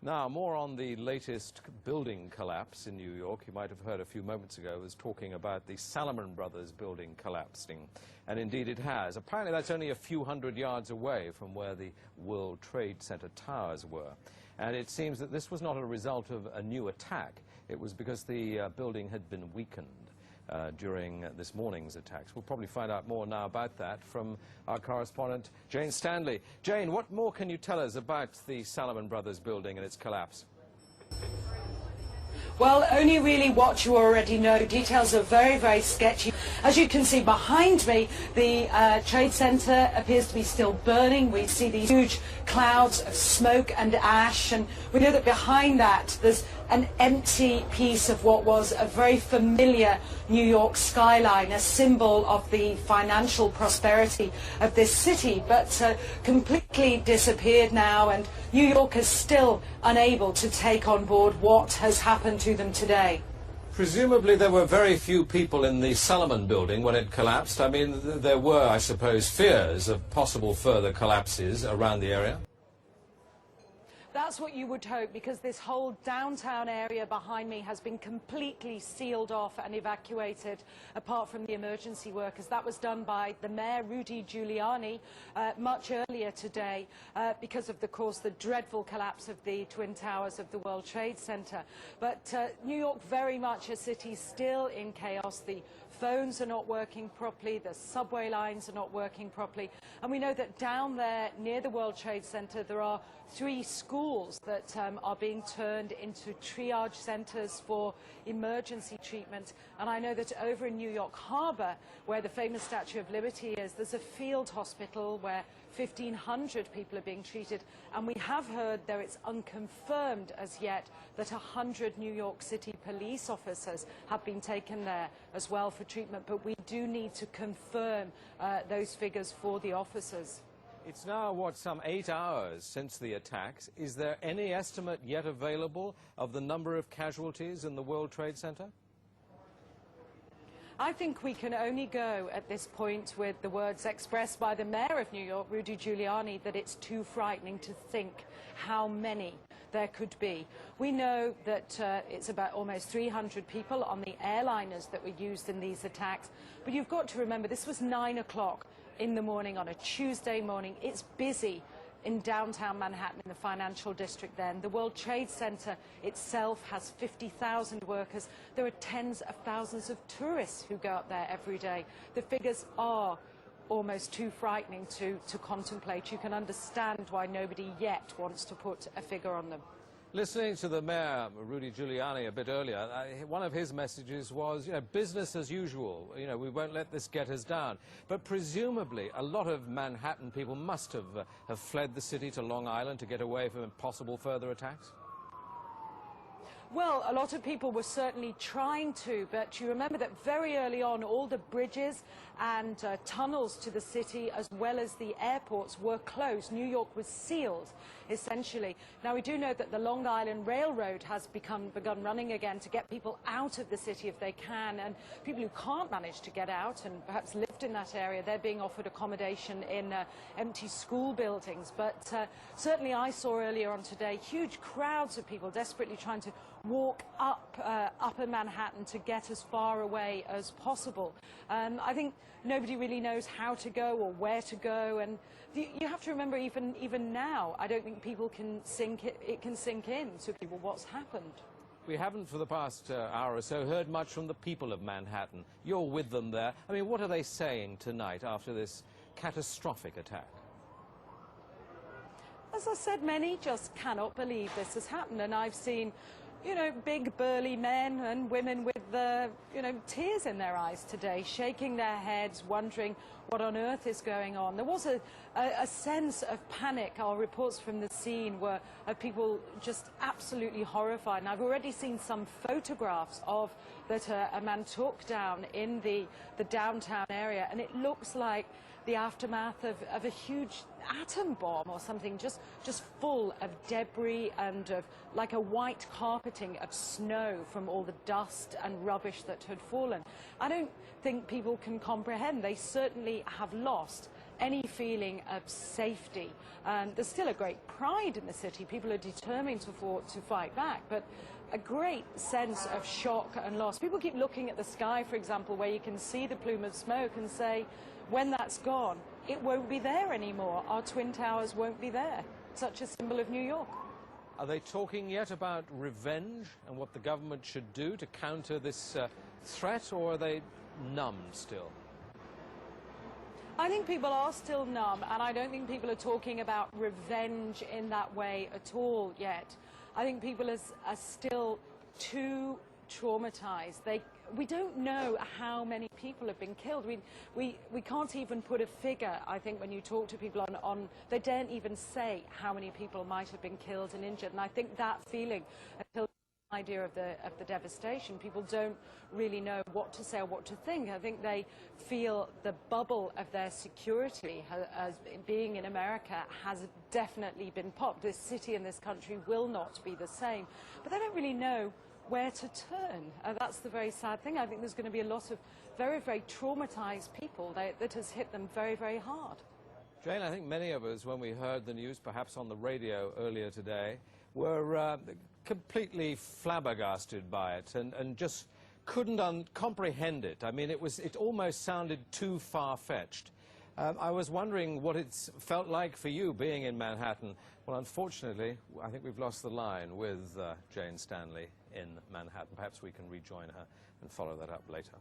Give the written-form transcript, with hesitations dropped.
Now, more on the latest building collapse in New York. You might have heard a few moments ago I was talking about the Salomon Brothers Building collapsing. And indeed it has. Apparently that's only a few hundred yards away from where the World Trade Center towers were. And it seems that this was not a result of a new attack. It was because the building had been weakened during this morning's attacks. We'll probably find out more now about that from our correspondent, Jane Standley. Jane, what more can you tell us about the Salomon Brothers Building and its collapse? Well, only really what you already know. Details are very, very sketchy. As you can see behind me, the Trade Center appears to be still burning. We see these huge clouds of smoke and ash, and we know that behind that there's an empty piece of what was a very familiar New York skyline, a symbol of the financial prosperity of this city, but completely disappeared now, and New York is still unable to take on board what has happened to them today. Presumably there were very few people in the Salomon building when it collapsed. I mean, there were, I suppose, fears of possible further collapses around the area. That's what you would hope, because this whole downtown area behind me has been completely sealed off and evacuated, apart from the emergency workers. That was done by the mayor, Rudy Giuliani, much earlier today because of, course, the dreadful collapse of the Twin Towers of the World Trade Center. But New York, very much a city still in chaos. The phones are not working properly, the subway lines are not working properly, and we know that down there near the World Trade Center there are 3 schools that are being turned into triage centers for emergency treatment. And I know that over in New York Harbor, where the famous Statue of Liberty is, there's a field hospital where 1,500 people are being treated, and we have heard, though it's unconfirmed as yet, that 100 New York City police officers have been taken there as well for treatment, but we do need to confirm those figures for the officers. It's now, what, some 8 hours since the attacks. Is there any estimate yet available of the number of casualties in the World Trade Center? I think we can only go at this point with the words expressed by the mayor of New York, Rudy Giuliani, that it's too frightening to think how many there could be. We know that it's about almost 300 people on the airliners that were used in these attacks. But you've got to remember, this was 9 o'clock in the morning on a Tuesday morning. It's busy in downtown Manhattan, in the financial district then. The World Trade Center itself has 50,000 workers. There are tens of thousands of tourists who go up there every day. The figures are almost too frightening to contemplate. You can understand why nobody yet wants to put a figure on them. Listening to the mayor, Rudy Giuliani, a bit earlier, one of his messages was, business as usual. We won't let this get us down. But presumably, a lot of Manhattan people must have fled the city to Long Island to get away from possible further attacks. Well, a lot of people were certainly trying to, but you remember that very early on all the bridges and tunnels to the city as well as the airports were closed. New York was sealed, essentially. Now, we do know that the Long Island Railroad has begun running again to get people out of the city if they can, and people who can't manage to get out and perhaps lived in that area, they're being offered accommodation in empty school buildings. But certainly I saw earlier on today huge crowds of people desperately trying to walk up upper Manhattan to get as far away as possible. I think nobody really knows how to go or where to go, and you have to remember even now, I don't think people can it can sink in to people what's happened. We haven't for the past hour or so heard much from the people of Manhattan. You're with them there. I mean, what are they saying tonight after this catastrophic attack? As I said, many just cannot believe this has happened, and I've seen big burly men and women with tears in their eyes today, shaking their heads, wondering what on earth is going on. There was a sense of panic. Our reports from the scene were of people just absolutely horrified. And I've already seen some photographs of that a man took down in the downtown area, and it looks like the aftermath of a huge atom bomb or something, just full of debris and of like a white carpeting of snow from all the dust and rubbish that had fallen. I don't think people can comprehend. They certainly have lost any feeling of safety. There's still a great pride in the city. People are determined to fight back, but a great sense of shock and loss. People keep looking at the sky, for example, where you can see the plume of smoke and say, when that's gone, it won't be there anymore. Our Twin Towers won't be there. Such a symbol of New York. Are they talking yet about revenge and what the government should do to counter this threat, or are they numb still? I think people are still numb, and I don't think people are talking about revenge in that way at all yet. I think people are still too traumatized. We don't know how many people have been killed. We can't even put a figure. I think when you talk to people on they daren't even say how many people might have been killed and injured. And I think that feeling, until the idea of the devastation, people don't really know what to say or what to think. I think they feel the bubble of their security as being in America has definitely been popped. This city and this country will not be the same. But they don't really know where to turn. That's the very sad thing. I think there's going to be a lot of very, very traumatized people that has hit them very, very hard. Jane, I think many of us, when we heard the news, perhaps on the radio earlier today, were completely flabbergasted by it and just couldn't comprehend it. I mean, it almost sounded too far-fetched. I was wondering what it's felt like for you being in Manhattan. Well, unfortunately, I think we've lost the line with Jane Standley in Manhattan. Perhaps we can rejoin her and follow that up later.